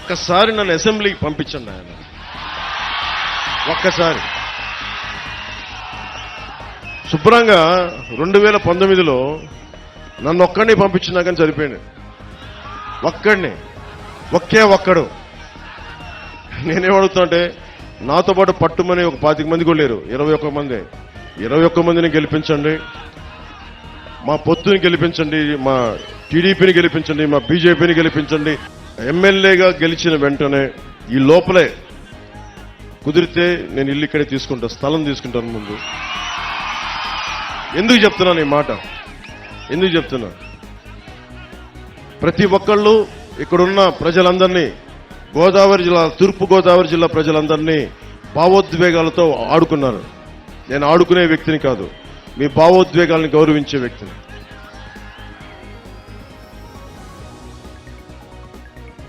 ఒక్కసారి నన్ను అసెంబ్లీకి పంపించండి ఆయన, ఒక్కసారి. శుభ్రంగా 2019లో నన్ను ఒక్కడిని పంపించినా కానీ సరిపోయింది. ఒక్కడు. నేనేమడుగుతానంటే, నాతో పాటు పట్టుమని ఒక 25 మంది కూడా లేరు, 21 మందిని గెలిపించండి, మా పొత్తుని గెలిపించండి, మా టీడీపీని గెలిపించండి, మా బీజేపీని గెలిపించండి. ఎమ్మెల్యేగా గెలిచిన వెంటనే ఈ లోపలే కుదిరితే నేను ఇల్లు ఇక్కడే తీసుకుంటా, స్థలం తీసుకుంటాను ముందు. ఎందుకు చెప్తున్నాను ఈ మాట? ఎందుకు చెప్తున్నా? ప్రతి ఒక్కళ్ళు ఇక్కడున్న ప్రజలందరినీ, తూర్పు గోదావరి జిల్లా ప్రజలందరినీ భావోద్వేగాలతో ఆడుకున్నారు. నేను ఆడుకునే వ్యక్తిని కాదు, మీ భావోద్వేగాలను గౌరవించే వ్యక్తిని.